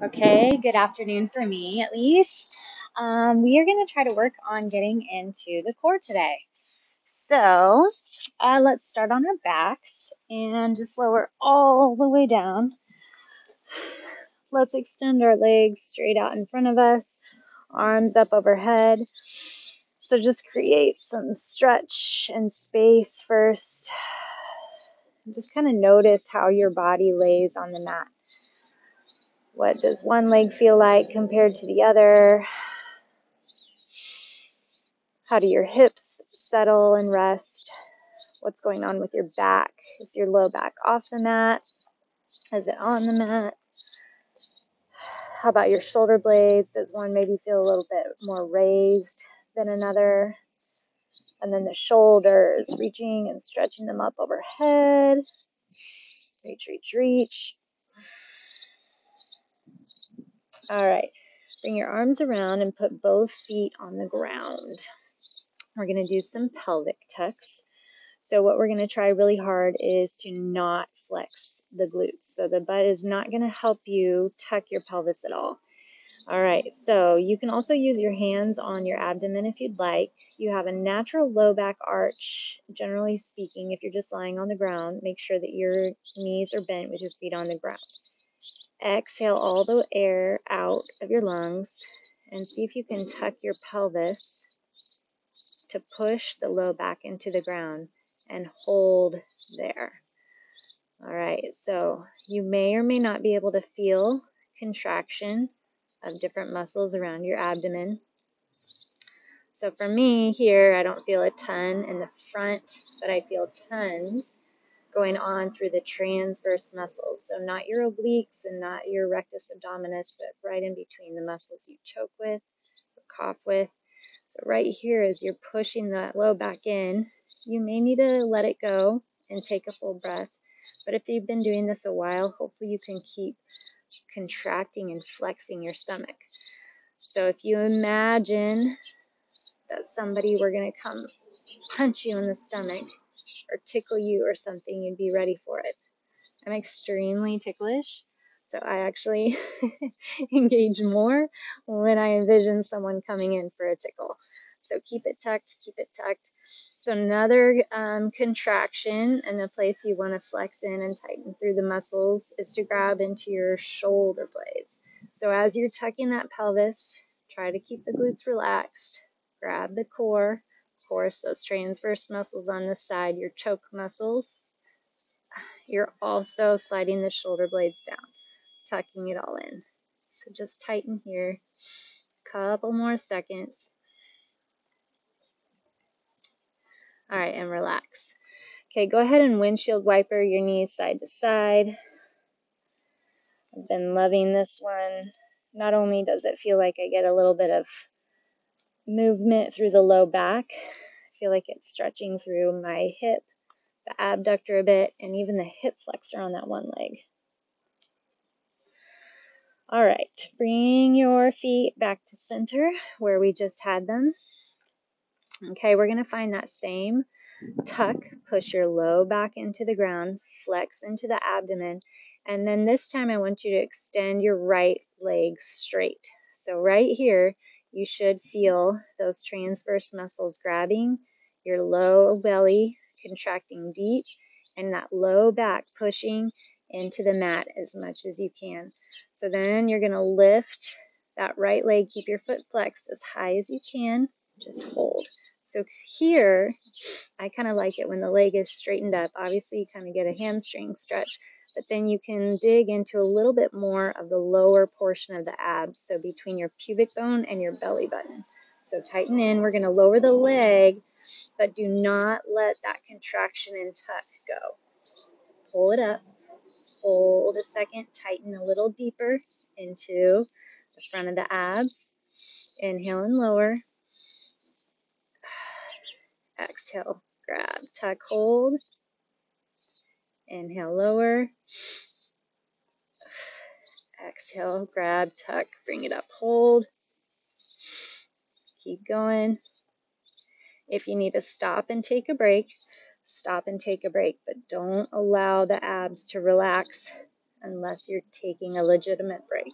Okay, good afternoon for me at least. We are going to try to work on getting into the core today. So let's start on our backs and just lower all the way down. Let's extend our legs straight out in front of us, arms up overhead. So just create some stretch and space first. Just kind of notice how your body lays on the mat. What does one leg feel like compared to the other? How do your hips settle and rest? What's going on with your back? Is your low back off the mat? Is it on the mat? How about your shoulder blades? Does one maybe feel a little bit more raised than another? And then the shoulders, reaching and stretching them up overhead. Reach, reach, reach. All right. Bring your arms around and put both feet on the ground. We're going to do some pelvic tucks. So what we're going to try really hard is to not flex the glutes. So the butt is not going to help you tuck your pelvis at all. All right, so you can also use your hands on your abdomen if you'd like. You have a natural low back arch, generally speaking. If you're just lying on the ground, make sure that your knees are bent with your feet on the ground. Exhale all the air out of your lungs and see if you can tuck your pelvis to push the low back into the ground and hold there. All right, so you may or may not be able to feel contraction of different muscles around your abdomen. So for me here, I don't feel a ton in the front, but I feel tons going on through the transverse muscles. So not your obliques and not your rectus abdominis, but right in between the muscles you choke with or cough with. So right here, as you're pushing that low back in, you may need to let it go and take a full breath. But if you've been doing this a while, hopefully you can keep contracting and flexing your stomach. So if you imagine that somebody were going to come punch you in the stomach or tickle you or something, you'd be ready for it. I'm extremely ticklish, so I actually engage more when I envision someone coming in for a tickle. So keep it tucked, keep it tucked. So another contraction and the place you want to flex in and tighten through the muscles is to grab into your shoulder blades. So as you're tucking that pelvis, try to keep the glutes relaxed. Grab the core, of course, those transverse muscles on the side, your choke muscles. You're also sliding the shoulder blades down, tucking it all in. So just tighten here. Couple more seconds. All right, and relax. Okay, go ahead and windshield wiper your knees side to side. I've been loving this one. Not only does it feel like I get a little bit of movement through the low back, I feel like it's stretching through my hip, the abductor a bit, and even the hip flexor on that one leg. All right, bring your feet back to center where we just had them. Okay, we're going to find that same tuck, push your low back into the ground, flex into the abdomen, and then this time I want you to extend your right leg straight. So right here, you should feel those transverse muscles grabbing, your low belly contracting deep, and that low back pushing into the mat as much as you can. So then you're going to lift that right leg, keep your foot flexed as high as you can, just hold. So here, I kind of like it when the leg is straightened up. Obviously, you kind of get a hamstring stretch, but then you can dig into a little bit more of the lower portion of the abs, so between your pubic bone and your belly button. So tighten in. We're going to lower the leg, but do not let that contraction and tuck go. Pull it up. Hold a second. Tighten a little deeper into the front of the abs. Inhale and lower. Exhale, grab, tuck, hold. Inhale, lower. Exhale, grab, tuck, bring it up, hold. Keep going. If you need to stop and take a break, stop and take a break, but don't allow the abs to relax unless you're taking a legitimate break.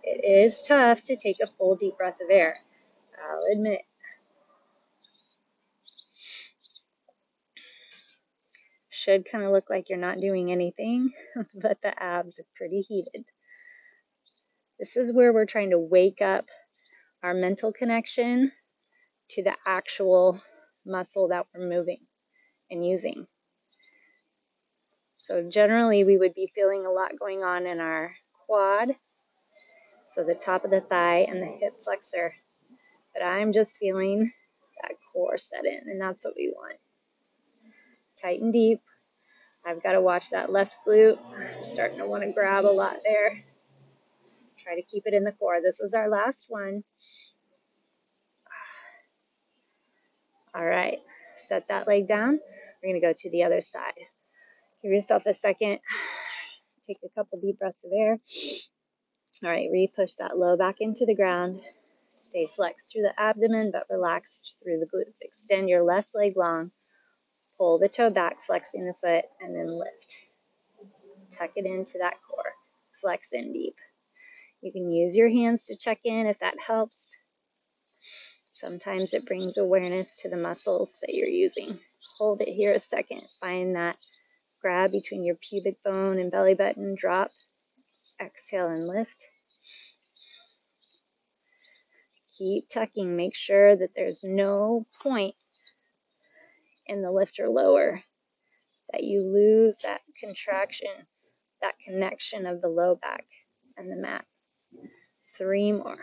It is tough to take a full deep breath of air, I'll admit. Should kind of look like you're not doing anything, but the abs are pretty heated. This is where we're trying to wake up our mental connection to the actual muscle that we're moving and using. So generally we would be feeling a lot going on in our quad, so the top of the thigh and the hip flexor. But I'm just feeling that core set in, and that's what we want. Tight and deep. I've got to watch that left glute. I'm starting to want to grab a lot there. Try to keep it in the core. This is our last one. All right, set that leg down. We're going to go to the other side. Give yourself a second. Take a couple deep breaths of air. All right, re-push that low back into the ground. Stay flexed through the abdomen, but relaxed through the glutes. Extend your left leg long. Pull the toe back, flexing the foot, and then lift. Tuck it into that core. Flex in deep. You can use your hands to check in if that helps. Sometimes it brings awareness to the muscles that you're using. Hold it here a second. Find that grab between your pubic bone and belly button. Drop. Exhale and lift. Keep tucking. Make sure that there's no point in the lift or lower, that you lose that contraction, that connection of the low back and the mat. 3 more.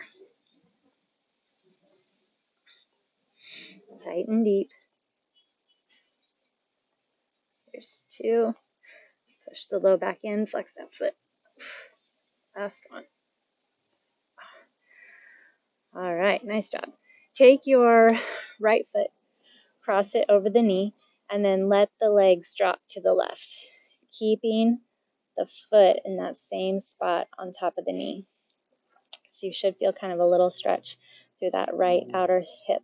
Tight and deep. There's 2. Push the low back in, flex that foot. Last one. All right, nice job. Take your right foot, cross it over the knee, and then let the legs drop to the left, keeping the foot in that same spot on top of the knee. So you should feel kind of a little stretch through that right outer hip.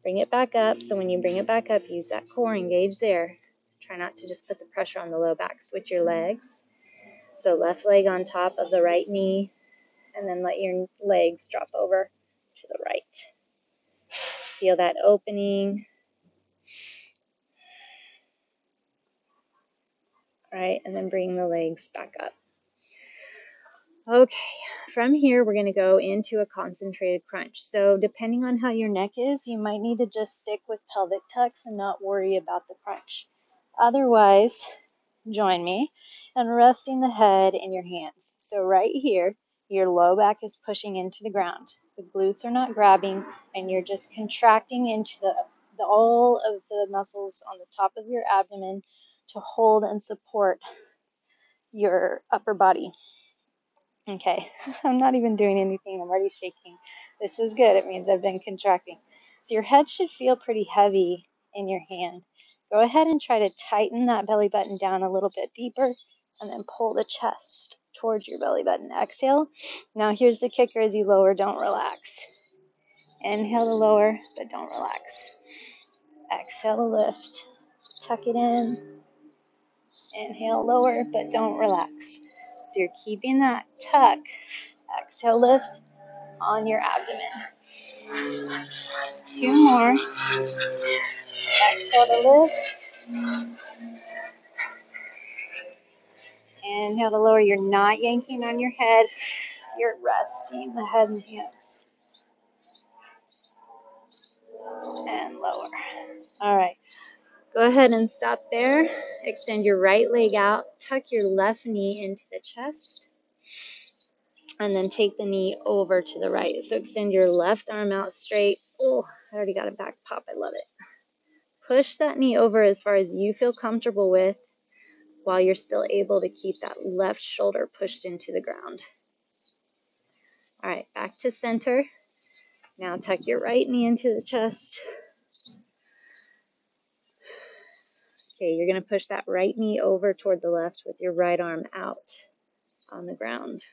Bring it back up. So when you bring it back up, use that core, engage there. Try not to just put the pressure on the low back. Switch your legs. So left leg on top of the right knee, and then let your legs drop over to the right. Feel that opening. All right, and then bring the legs back up. Okay, from here we're going to go into a concentrated crunch. So depending on how your neck is, you might need to just stick with pelvic tucks and not worry about the crunch. Otherwise, join me in resting the head in your hands. So right here, your low back is pushing into the ground. The glutes are not grabbing, and you're just contracting into all of the muscles on the top of your abdomen to hold and support your upper body. Okay, I'm not even doing anything. I'm already shaking. This is good. It means I've been contracting. So your head should feel pretty heavy in your hand. Go ahead and try to tighten that belly button down a little bit deeper, and then pull the chest towards your belly button. Exhale. Now here's the kicker: as you lower, don't relax. Inhale to lower, but don't relax. Exhale to lift. Tuck it in. Inhale, lower, but don't relax. So you're keeping that tuck. Exhale, lift on your abdomen. 2 more. Exhale to lift. Inhale to lower. You're not yanking on your head. You're resting the head and hands. And lower. All right. Go ahead and stop there. Extend your right leg out. Tuck your left knee into the chest. And then take the knee over to the right. So extend your left arm out straight. Oh, I already got a back pop. I love it. Push that knee over as far as you feel comfortable with, while you're still able to keep that left shoulder pushed into the ground. All right, back to center. Now tuck your right knee into the chest. Okay, you're going to push that right knee over toward the left with your right arm out on the ground.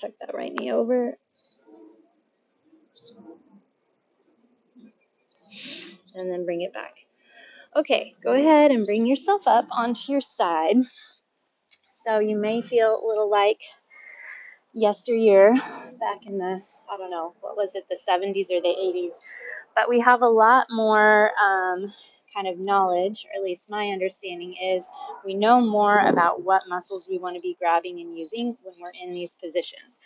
Tuck that right knee over. And then bring it back. Okay, go ahead and bring yourself up onto your side. So you may feel a little like yesteryear, back in the, I don't know, what was it, the 70s or the 80s. But we have a lot more kind of knowledge, or at least my understanding is we know more about what muscles we want to be grabbing and using when we're in these positions.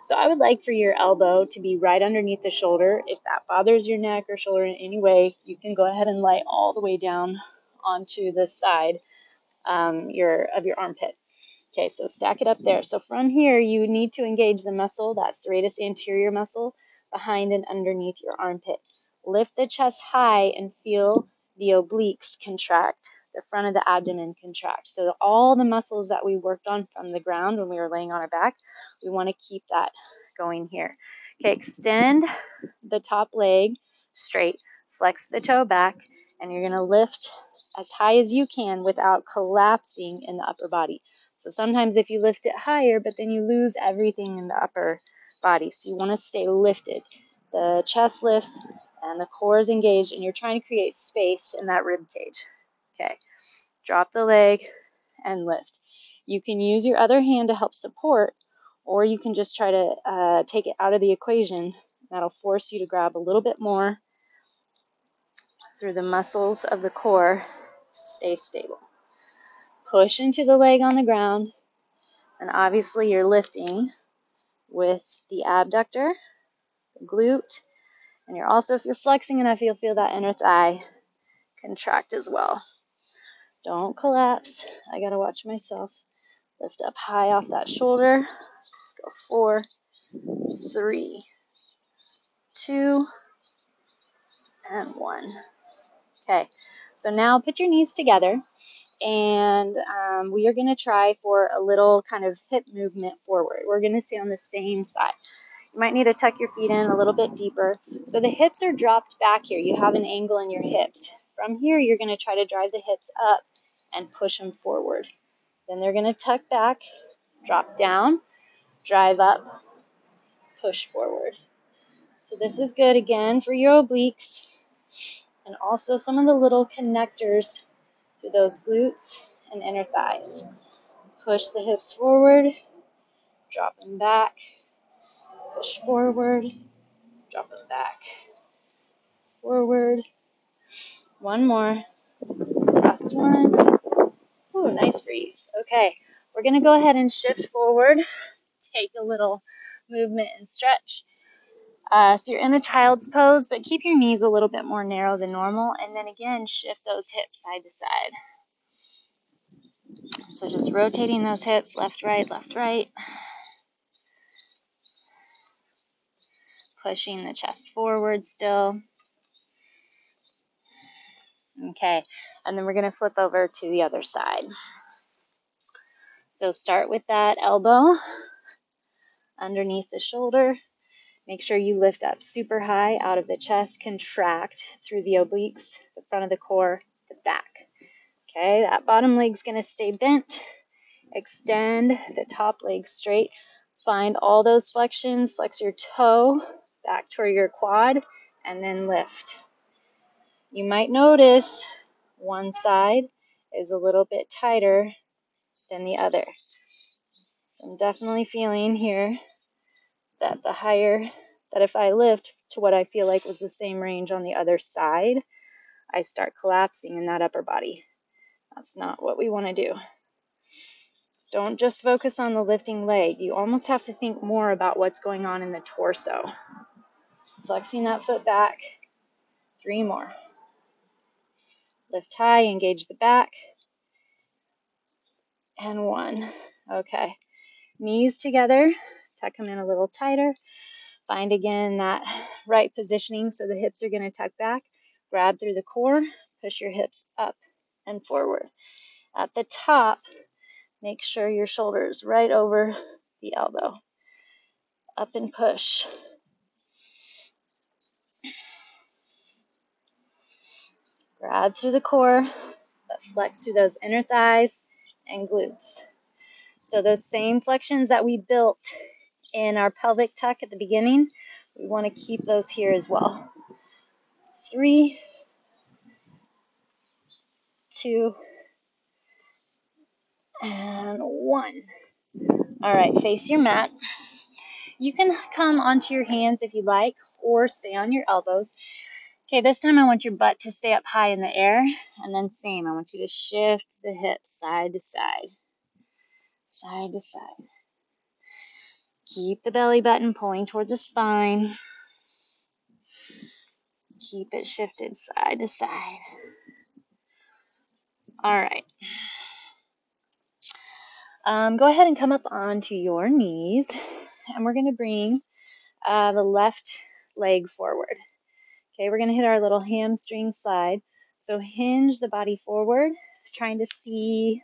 So I would like for your elbow to be right underneath the shoulder. If that bothers your neck or shoulder in any way, you can go ahead and lay all the way down onto the side of your armpit. Okay, so stack it up there. So from here, you need to engage the muscle, that serratus anterior muscle, behind and underneath your armpit. Lift the chest high and feel the obliques contract, the front of the abdomen contract. So all the muscles that we worked on from the ground when we were laying on our back, we want to keep that going here. Okay, extend the top leg straight, flex the toe back, and you're going to lift as high as you can without collapsing in the upper body. So sometimes if you lift it higher, but then you lose everything in the upper body. So you want to stay lifted. The chest lifts and the core is engaged, and you're trying to create space in that rib cage. Okay, drop the leg and lift. You can use your other hand to help support, or you can just try to take it out of the equation. That'll force you to grab a little bit more through the muscles of the core to stay stable. Push into the leg on the ground, and obviously you're lifting with the abductor, the glute, and you're also, if you're flexing enough, you'll feel that inner thigh contract as well. Don't collapse. I gotta watch myself. Lift up high off that shoulder. Let's go 4, 3, 2, and 1. Okay, so now put your knees together, and we are going to try for a little kind of hip movement forward. We're going to stay on the same side. You might need to tuck your feet in a little bit deeper. So the hips are dropped back here. You have an angle in your hips. From here, you're going to try to drive the hips up and push them forward. Then they're going to tuck back, drop down, drive up, push forward. So this is good again for your obliques and also some of the little connectors to those glutes and inner thighs. Push the hips forward, drop them back, push forward, drop it back, forward. One more, last one. Ooh, nice breeze. Okay, we're gonna go ahead and shift forward, take a little movement and stretch. So you're in a child's pose, but keep your knees a little bit more narrow than normal, and then again, shift those hips side to side. So just rotating those hips, left, right, pushing the chest forward still. Okay, and then we're going to flip over to the other side. So start with that elbow underneath the shoulder. Make sure you lift up super high out of the chest, contract through the obliques, the front of the core, the back. Okay, that bottom leg's going to stay bent. Extend the top leg straight. Find all those flexions. Flex your toe back toward your quad, and then lift. You might notice one side is a little bit tighter than the other. So I'm definitely feeling here that that if I lift to what I feel like was the same range on the other side, I start collapsing in that upper body. That's not what we want to do. Don't just focus on the lifting leg. You almost have to think more about what's going on in the torso. Flexing that foot back. 3 more. Lift high, engage the back. And 1. Okay. Knees together. Tuck them in a little tighter. Find again that right positioning so the hips are going to tuck back. Grab through the core. Push your hips up and forward. At the top, make sure your shoulder's right over the elbow. Up and push. Grab through the core, but flex through those inner thighs and glutes. So those same flexions that we built in our pelvic tuck at the beginning, we want to keep those here as well. 3, 2, And 1. All right, face your mat. You can come onto your hands if you like, or stay on your elbows. Okay, this time I want your butt to stay up high in the air, and then same, I want you to shift the hips side to side, side to side. Keep the belly button pulling towards the spine. Keep it shifted side to side. All right. Go ahead and come up onto your knees, and we're going to bring the left leg forward. Okay, we're going to hit our little hamstring slide. So hinge the body forward, trying to see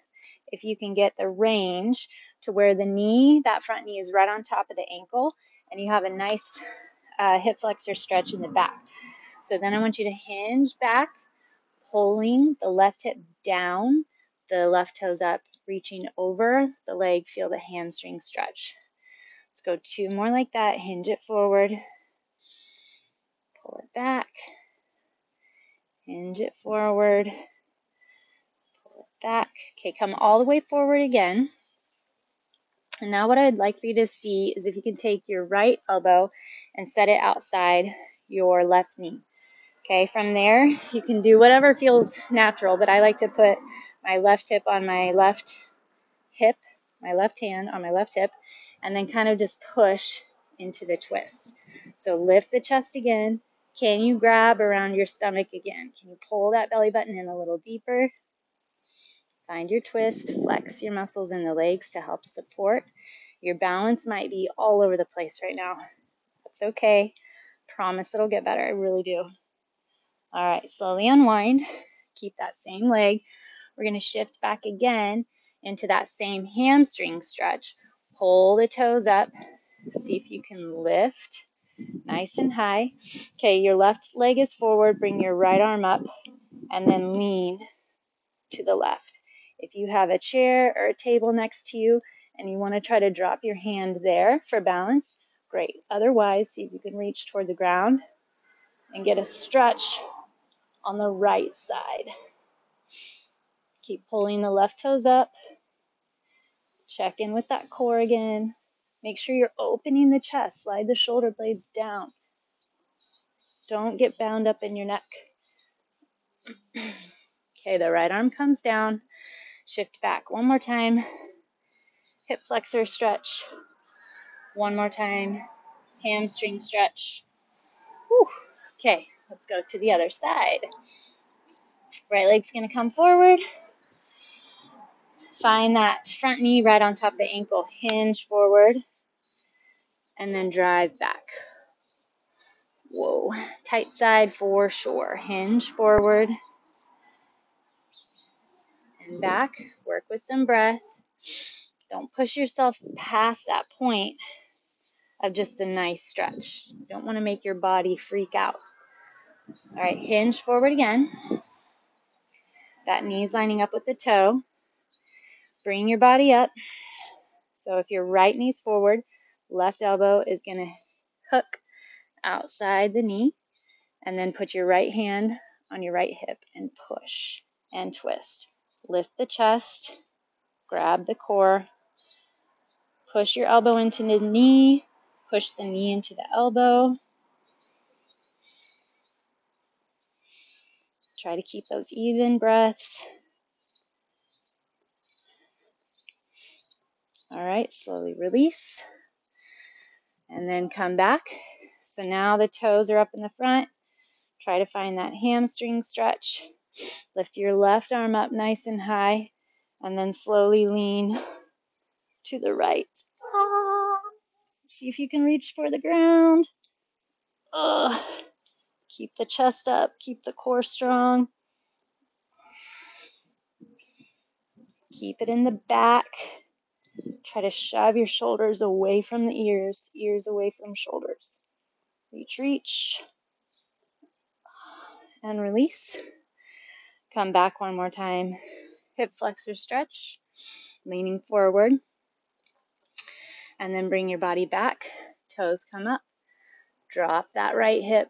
if you can get the range to where the knee, that front knee is right on top of the ankle, and you have a nice hip flexor stretch in the back. So then I want you to hinge back, pulling the left hip down, the left toes up, reaching over the leg, feel the hamstring stretch. Let's go 2 more like that. Hinge it forward, pull it back, hinge it forward, pull it back. Okay, come all the way forward again. And now what I'd like for you to see is if you can take your right elbow and set it outside your left knee. Okay, from there, you can do whatever feels natural, but I like to put my left hip on my left hip, my left hand on my left hip, and then kind of just push into the twist. So lift the chest again. Can you grab around your stomach again? Can you pull that belly button in a little deeper? Find your twist, flex your muscles in the legs to help support. Your balance might be all over the place right now. That's okay. Promise it'll get better. I really do. All right, slowly unwind. Keep that same leg. We're going to shift back again into that same hamstring stretch. Pull the toes up. See if you can lift nice and high. Okay, your left leg is forward. Bring your right arm up and then lean to the left. If you have a chair or a table next to you and you want to try to drop your hand there for balance, great. Otherwise, see if you can reach toward the ground and get a stretch on the right side. Keep pulling the left toes up. Check in with that core again. Make sure you're opening the chest. Slide the shoulder blades down. Don't get bound up in your neck. Okay, the right arm comes down. Shift back one more time. Hip flexor stretch. One more time. Hamstring stretch. Whew. Okay, let's go to the other side. Right leg's going to come forward. Find that front knee right on top of the ankle. Hinge forward. And then drive back. Whoa. Tight side for sure. Hinge forward. And back. Work with some breath. Don't push yourself past that point of just a nice stretch. You don't want to make your body freak out. All right, hinge forward again. That knee's lining up with the toe. Bring your body up. So if your right knee's forward, left elbow is going to hook outside the knee. And then put your right hand on your right hip and push and twist. Lift the chest. Grab the core. Push your elbow into the knee. Push the knee into the elbow. Try to keep those even breaths. All right, slowly release. And then come back. So now the toes are up in the front. Try to find that hamstring stretch. Lift your left arm up nice and high. And then slowly lean to the right. See if you can reach for the ground. Keep the chest up. Keep the core strong. Keep it in the back. Try to shove your shoulders away from the ears. Ears away from shoulders. Reach, reach. And release. Come back one more time. Hip flexor stretch. Leaning forward. And then bring your body back. Toes come up. Drop that right hip.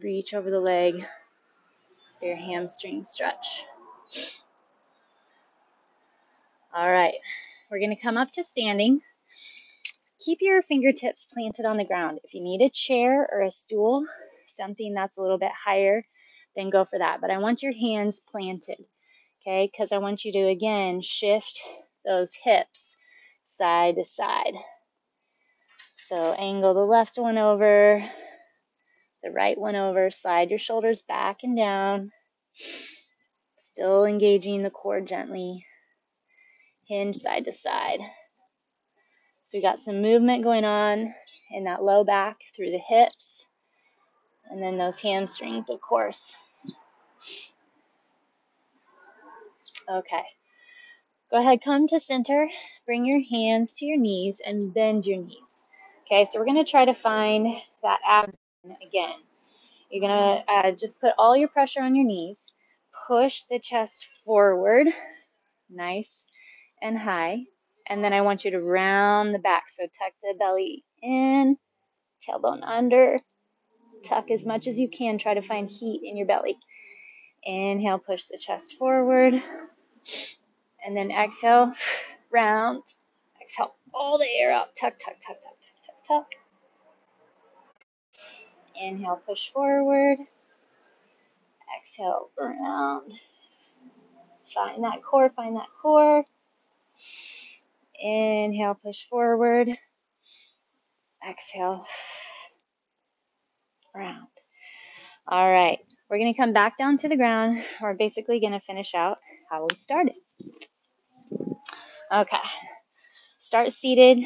Reach over the leg. Your hamstring stretch. All right, we're going to come up to standing. Keep your fingertips planted on the ground. If you need a chair or a stool, something that's a little bit higher, then go for that. But I want your hands planted, okay? Because I want you to, again, shift those hips side to side. So angle the left one over, the right one over, slide your shoulders back and down, still engaging the core gently, hinge side to side. So we got some movement going on in that low back through the hips, and then those hamstrings, of course. Okay. Go ahead, come to center, bring your hands to your knees, and bend your knees. Okay, so we're going to try to find that abdomen again. You're going to just put all your pressure on your knees, push the chest forward, nice and high, and then I want you to round the back. So tuck the belly in, tailbone under, tuck as much as you can, try to find heat in your belly. Inhale, push the chest forward, and then exhale, round. Exhale all the air out, tuck, tuck, tuck, tuck, tuck, tuck, tuck. Inhale, push forward. Exhale, round. Find that core, find that core. Inhale, push forward. Exhale, round. All right, we're going to come back down to the ground. We're basically going to finish out how we started. Okay, start seated.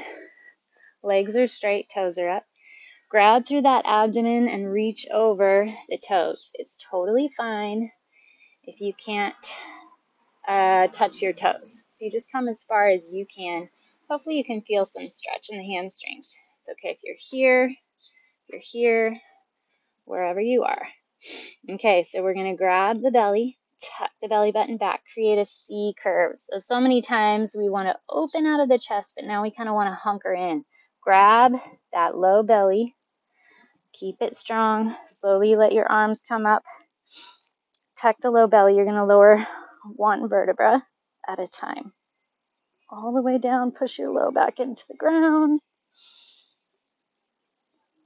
Legs are straight, toes are up. Grab through that abdomen and reach over the toes. It's totally fine if you can't touch your toes. So you just come as far as you can. Hopefully you can feel some stretch in the hamstrings. It's okay if you're here, wherever you are. Okay, so we're going to grab the belly, tuck the belly button back, create a C curve. So many times we want to open out of the chest, but now we kind of want to hunker in. Grab that low belly, keep it strong, slowly let your arms come up, tuck the low belly. You're going to lower one vertebra at a time. All the way down, push your low back into the ground.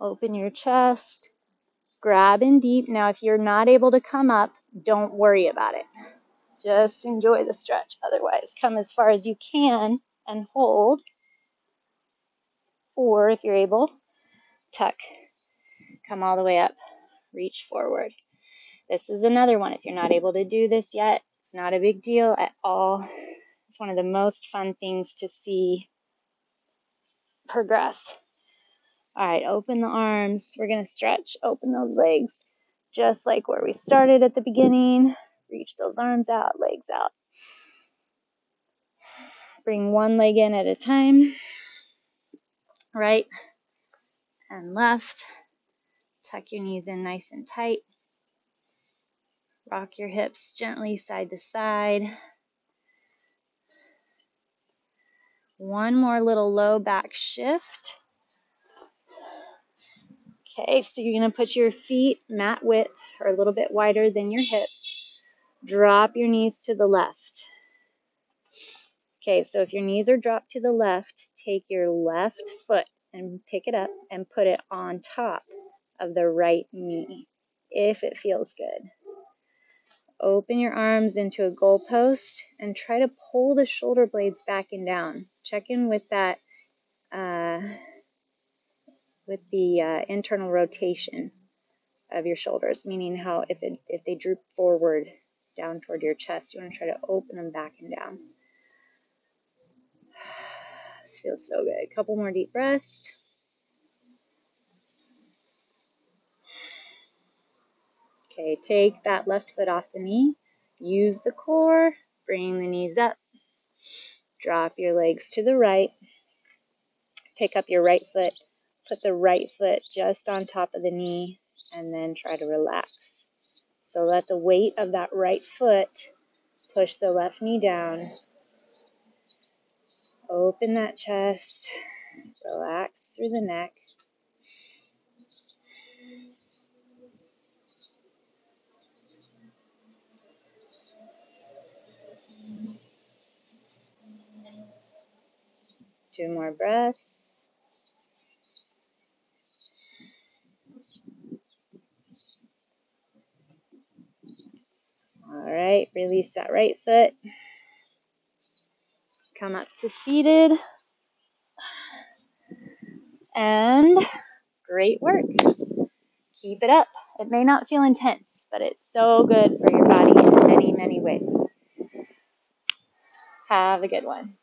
Open your chest. Grab in deep. Now, if you're not able to come up, don't worry about it. Just enjoy the stretch. Otherwise, come as far as you can and hold. Or if you're able, tuck. Come all the way up. Reach forward. This is another one. If you're not able to do this yet, it's not a big deal at all. It's one of the most fun things to see progress. All right, open the arms. We're going to stretch, open those legs, just like where we started at the beginning. Reach those arms out, legs out. Bring one leg in at a time. Right and left. Tuck your knees in nice and tight. Rock your hips gently side to side. One more little low back shift. Okay, so you're going to put your feet mat width or a little bit wider than your hips. Drop your knees to the left. Okay, so if your knees are dropped to the left, take your left foot and pick it up and put it on top of the right knee, if it feels good. Open your arms into a goalpost and try to pull the shoulder blades back and down. Check in with that, with the internal rotation of your shoulders, meaning how if they droop forward down toward your chest, you want to try to open them back and down. This feels so good. A couple more deep breaths. Okay, take that left foot off the knee. Use the core. Bring the knees up. Drop your legs to the right. Pick up your right foot. Put the right foot just on top of the knee and then try to relax. So let the weight of that right foot push the left knee down. Open that chest. Relax through the neck. 2 more breaths. All right, release that right foot. Come up to seated. And great work. Keep it up. It may not feel intense, but it's so good for your body in many, many ways. Have a good one.